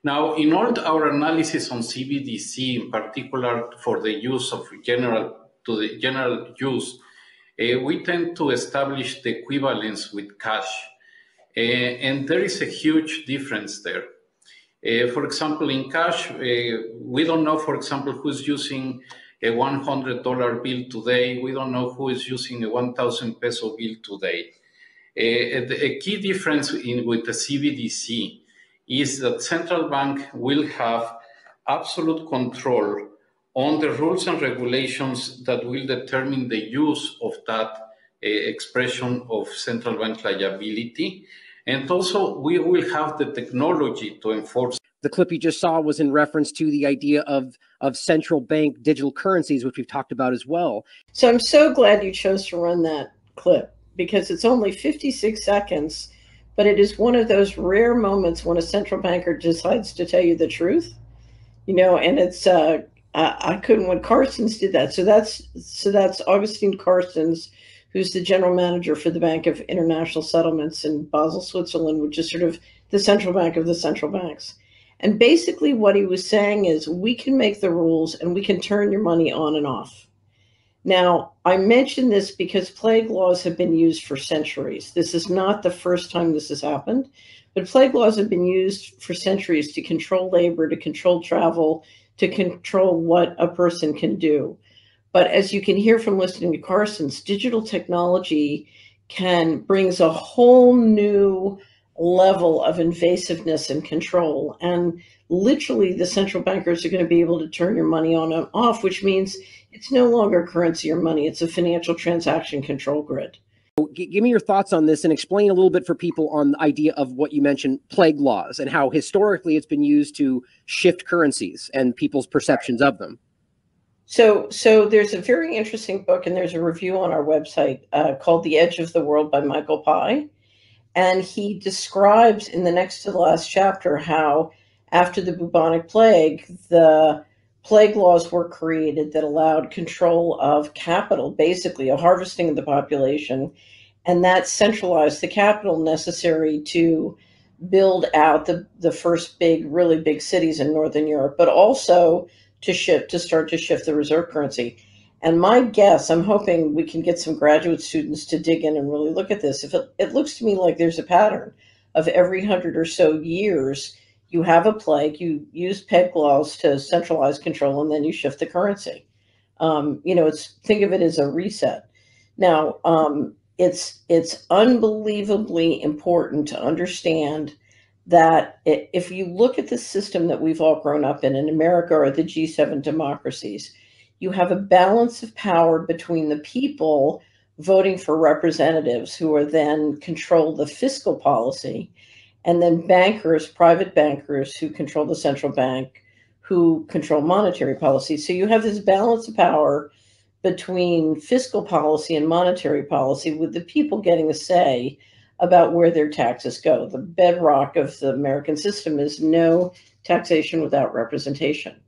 Now, in all our analysis on CBDC, in particular for the use of general use, we tend to establish the equivalence with cash. And there is a huge difference there. For example, in cash, we don't know, for example, who's using a $100 bill today. We don't know who is using a 1,000 peso bill today. A key difference with the CBDC is that central bank will have absolute control on the rules and regulations that will determine the use of that expression of central bank liability. And also, we will have the technology to enforce. The clip you just saw was in reference to the idea of central bank digital currencies, which we've talked about as well. So I'm so glad you chose to run that clip, because it's only 56 seconds, but it is one of those rare moments when a central banker decides to tell you the truth, you know, and it's, I couldn't, when Carstens did that. So that's Augustine Carstens, who's the general manager for the Bank of International Settlements in Basel, Switzerland, which is sort of the central bank of the central banks. And basically what he was saying is, we can make the rules and we can turn your money on and off. Now, I mention this because plague laws have been used for centuries. This is not the first time this has happened, but plague laws have been used for centuries to control labor, to control travel, to control what a person can do. But as you can hear from listening to Carstens, digital technology brings a whole new level of invasiveness and control. And literally the central bankers are going to be able to turn your money on and off, which means it's no longer currency or money. It's a financial transaction control grid. Give me your thoughts on this and explain a little bit for people on the idea of what you mentioned, plague laws, and how historically it's been used to shift currencies and people's perceptions of them. So there's a very interesting book, and there's a review on our website called The Edge of the World by Michael Pye. And he describes in the next to the last chapter how after the bubonic plague, the plague laws were created that allowed control of capital, basically a harvesting of the population, and that centralized the capital necessary to build out the first really big cities in Northern Europe, but also to start to shift the reserve currency. And my guess, I'm hoping we can get some graduate students to dig in and really look at this. If it looks to me like there's a pattern of every 100 or so years, you have a plague, you use peg laws to centralize control, and then you shift the currency. You know, think of it as a reset. Now, it's unbelievably important to understand that if you look at the system that we've all grown up in America or the G7 democracies, you have a balance of power between the people voting for representatives who are then control the fiscal policy, and then bankers, private bankers who control the central bank, who control monetary policy. So you have this balance of power between fiscal policy and monetary policy, with the people getting a say about where their taxes go. The bedrock of the American system is no taxation without representation.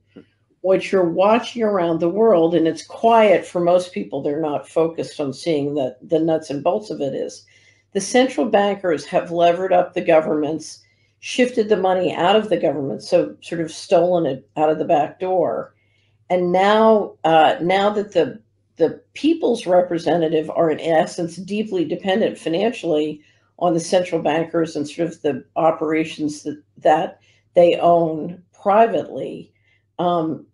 What you're watching around the world, and it's quiet for most people, they're not focused on seeing the nuts and bolts of it, is the central bankers have levered up the governments, shifted the money out of the government, so sort of stolen it out of the back door. And now that the people's representative are in essence deeply dependent financially on the central bankers and sort of the operations that they own privately,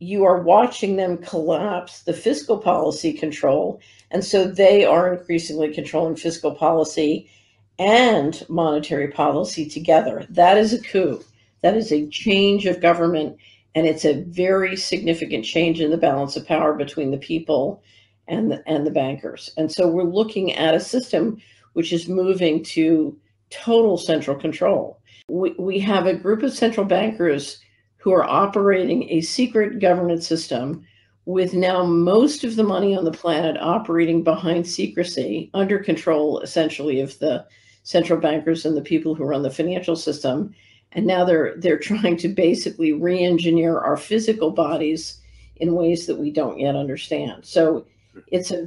you are watching them collapse the fiscal policy control. And so they are increasingly controlling fiscal policy and monetary policy together. That is a coup. That is a change of government. And it's a very significant change in the balance of power between the people and the bankers. And so we're looking at a system which is moving to total central control. We have a group of central bankers who are operating a secret governance system with now most of the money on the planet operating behind secrecy, under control essentially of the central bankers and the people who run the financial system. And now they're trying to basically re-engineer our physical bodies in ways that we don't yet understand. So it's a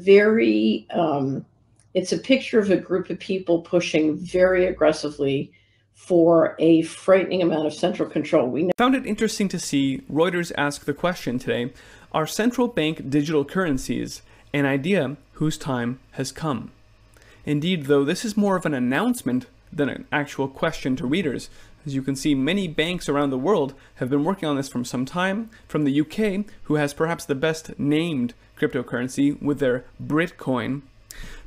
it's a picture of a group of people pushing very aggressively for a frightening amount of central control. We found it interesting to see Reuters ask the question today, are central bank digital currencies an idea whose time has come? Indeed, though, this is more of an announcement than an actual question to readers. As you can see, many banks around the world have been working on this for some time, from the UK, who has perhaps the best named cryptocurrency with their Britcoin,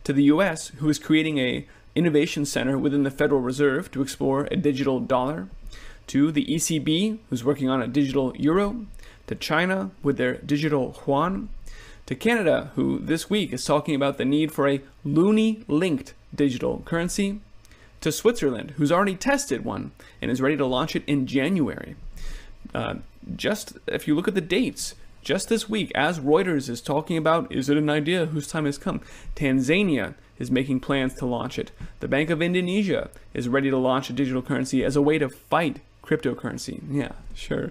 to the US, who is creating a innovation center within the Federal Reserve to explore a digital dollar, to the ECB, who's working on a digital euro, to China with their digital yuan, to Canada, who this week is talking about the need for a loonie-linked digital currency, to Switzerland, who's already tested one and is ready to launch it in January. Just if you look at the dates, just this week, as Reuters is talking about, is it an idea whose time has come? Tanzania is making plans to launch it. The Bank of Indonesia is ready to launch a digital currency as a way to fight cryptocurrency. Yeah, sure.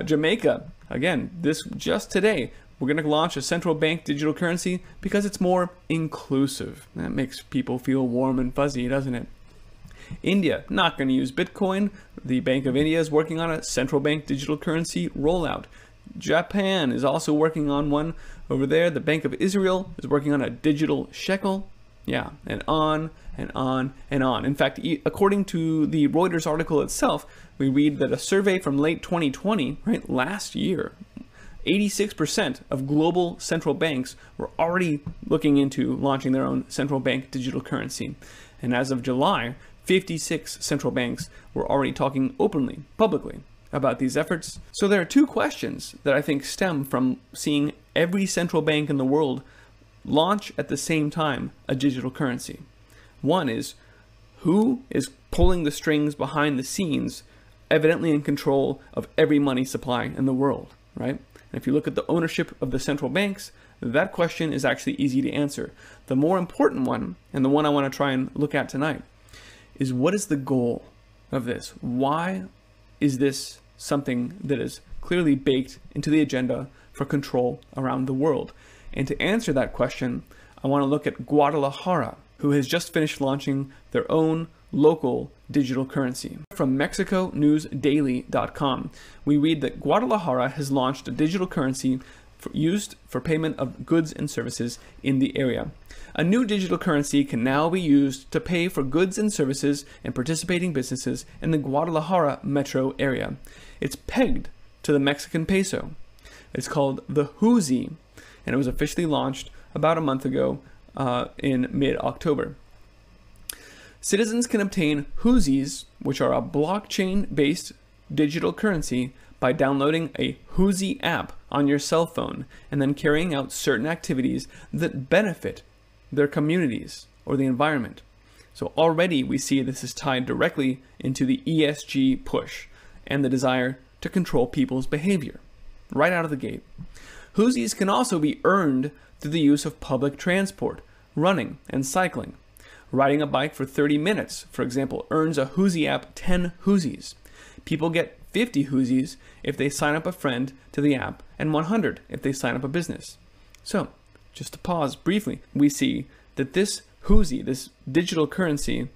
Jamaica, again, this just today, we're going to launch a central bank digital currency because it's more inclusive. That makes people feel warm and fuzzy, doesn't it? India, not going to use Bitcoin. The Bank of India is working on a central bank digital currency rollout. Japan is also working on one over there. The Bank of Israel is working on a digital shekel. Yeah, and on and on and on. In fact, according to the Reuters article itself, we read that a survey from late 2020, right, last year, 86% of global central banks were already looking into launching their own central bank digital currency. And as of July, 56 central banks were already talking openly, publicly, about these efforts. So there are two questions that I think stem from seeing every central bank in the world launch at the same time a digital currency. One is, who is pulling the strings behind the scenes, evidently in control of every money supply in the world, right? And if you look at the ownership of the central banks, that question is actually easy to answer. The more important one, and the one I want to try and look at tonight, is what is the goal of this? Why is this something that is clearly baked into the agenda for control around the world? And to answer that question, I want to look at Guadalajara, who has just finished launching their own local digital currency. From MexicoNewsDaily.com, we read that Guadalajara has launched a digital currency used for payment of goods and services in the area. A new digital currency can now be used to pay for goods and services and participating businesses in the Guadalajara metro area. It's pegged to the Mexican peso. It's called the Huzi, and it was officially launched about a month ago in mid-October. Citizens can obtain Huzis, which are a blockchain-based digital currency, by downloading a Huzi app on your cell phone and then carrying out certain activities that benefit their communities or the environment. So already we see this is tied directly into the ESG push and the desire to control people's behavior right out of the gate. Huzis can also be earned through the use of public transport, running and cycling. Riding a bike for 30 minutes, for example, earns a Huzi app 10 Huzis. People get 50 Huzis if they sign up a friend to the app, and 100 if they sign up a business. So, just to pause briefly, we see that this Huzi, this digital currency,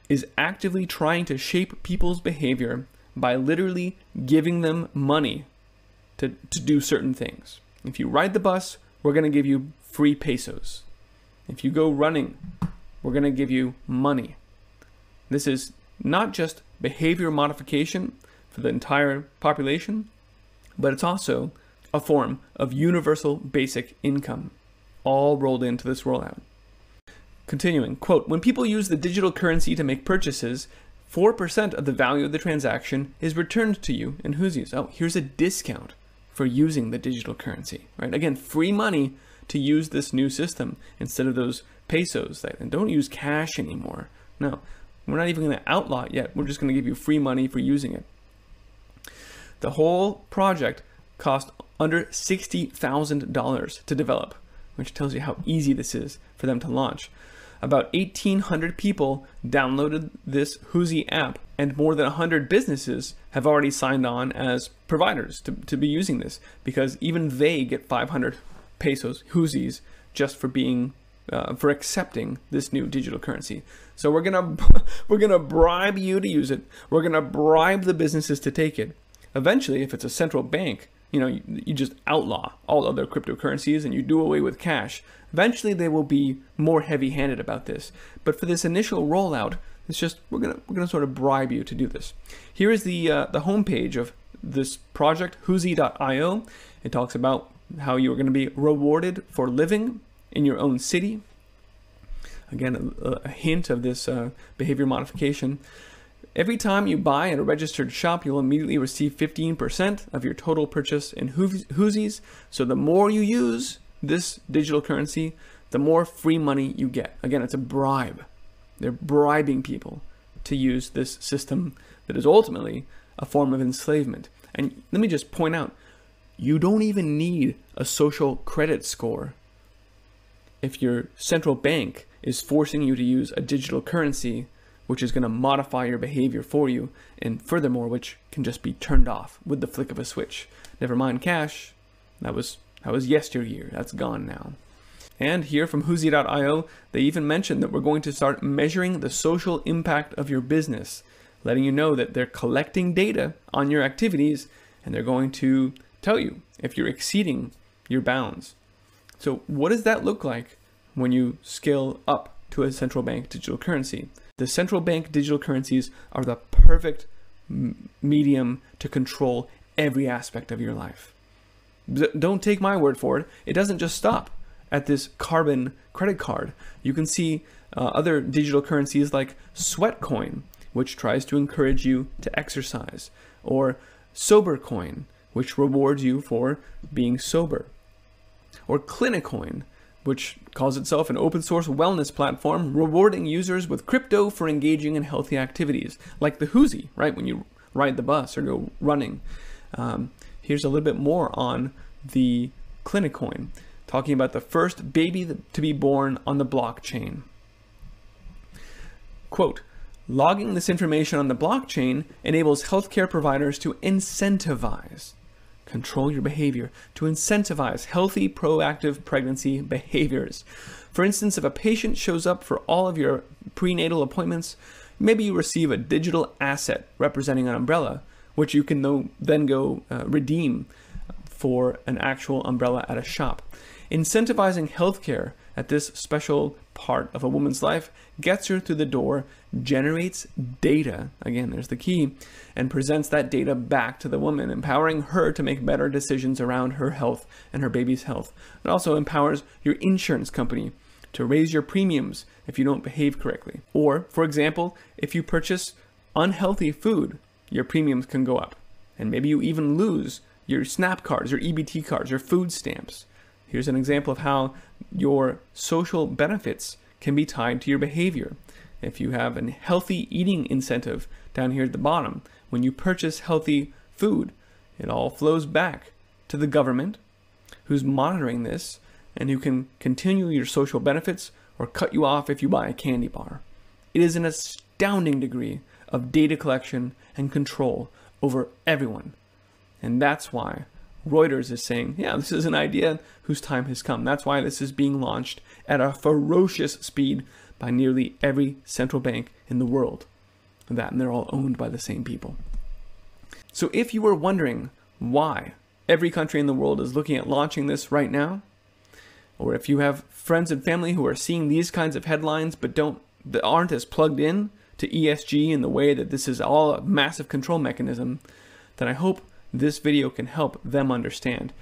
is actively trying to shape people's behavior by literally giving them money to do certain things. If you ride the bus, we're going to give you free pesos. If you go running, we're going to give you money. This is not just behavior modification for the entire population, but it's also a form of universal basic income, all rolled into this rollout. Continuing, quote, when people use the digital currency to make purchases, 4% of the value of the transaction is returned to you in Huzis. Oh, here's a discount for using the digital currency, right? Again, free money to use this new system instead of those pesos. And don't use cash anymore. No, we're not even going to outlaw it yet. We're just going to give you free money for using it. The whole project cost under $60,000 to develop, which tells you how easy this is for them to launch. About 1,800 people downloaded this Huzi app, and more than 100 businesses have already signed on as providers to be using this, because even they get 500 pesos, Huzis, just for being for accepting this new digital currency. So we're gonna bribe you to use it. We're gonna bribe the businesses to take it. Eventually, if it's a central bank, you just outlaw all other cryptocurrencies and you do away with cash. Eventually, they will be more heavy-handed about this. But for this initial rollout, it's just we're gonna sort of bribe you to do this. Here is the homepage of this project, Whozy.io. It talks about how you are going to be rewarded for living in your own city. Again, a hint of this behavior modification. Every time you buy at a registered shop, you'll immediately receive 15% of your total purchase in Whozies. So the more you use this digital currency, the more free money you get. Again, it's a bribe. They're bribing people to use this system that is ultimately a form of enslavement. And let me just point out, you don't even need a social credit score if your central bank is forcing you to use a digital currency, which is going to modify your behavior for you, and furthermore, which can just be turned off with the flick of a switch. Never mind cash. That was yesteryear. That's gone now. And here from Whozy.io, they even mentioned that we're going to start measuring the social impact of your business, letting you know that they're collecting data on your activities, and they're going to tell you if you're exceeding your bounds. So what does that look like when you scale up to a central bank digital currency? The central bank digital currencies are the perfect medium to control every aspect of your life. Don't take my word for it. It doesn't just stop at this carbon credit card. You can see other digital currencies like Sweatcoin, which tries to encourage you to exercise, or SoberCoin, which rewards you for being sober, or Clinicoin, which calls itself an open source wellness platform, rewarding users with crypto for engaging in healthy activities, like the Whozy, right? When you ride the bus or go running. Here's a little bit more on the Clinicoin, talking about the first baby to be born on the blockchain. Quote, logging this information on the blockchain enables healthcare providers to incentivize, control your behavior, to incentivize healthy, proactive pregnancy behaviors. For instance, if a patient shows up for all of your prenatal appointments, maybe you receive a digital asset representing an umbrella, which you can then go redeem for an actual umbrella at a shop. Incentivizing healthcare at this special part of a woman's life gets her through the door, generates data, again, there's the key, and presents that data back to the woman, empowering her to make better decisions around her health and her baby's health. It also empowers your insurance company to raise your premiums if you don't behave correctly. Or, for example, if you purchase unhealthy food, your premiums can go up. And maybe you even lose your SNAP cards, your EBT cards, your food stamps. Here's an example of how your social benefits can be tied to your behavior. If you have a healthy eating incentive down here at the bottom, when you purchase healthy food, it all flows back to the government, who's monitoring this and who can continue your social benefits or cut you off if you buy a candy bar. It is an astounding degree of data collection and control over everyone. And that's why Reuters is saying, yeah, this is an idea whose time has come. That's why this is being launched at a ferocious speed by nearly every central bank in the world. And they're all owned by the same people. So if you were wondering why every country in the world is looking at launching this right now, or if you have friends and family who are seeing these kinds of headlines but aren't as plugged in to ESG in the way that this is all a massive control mechanism, then I hope this video can help them understand.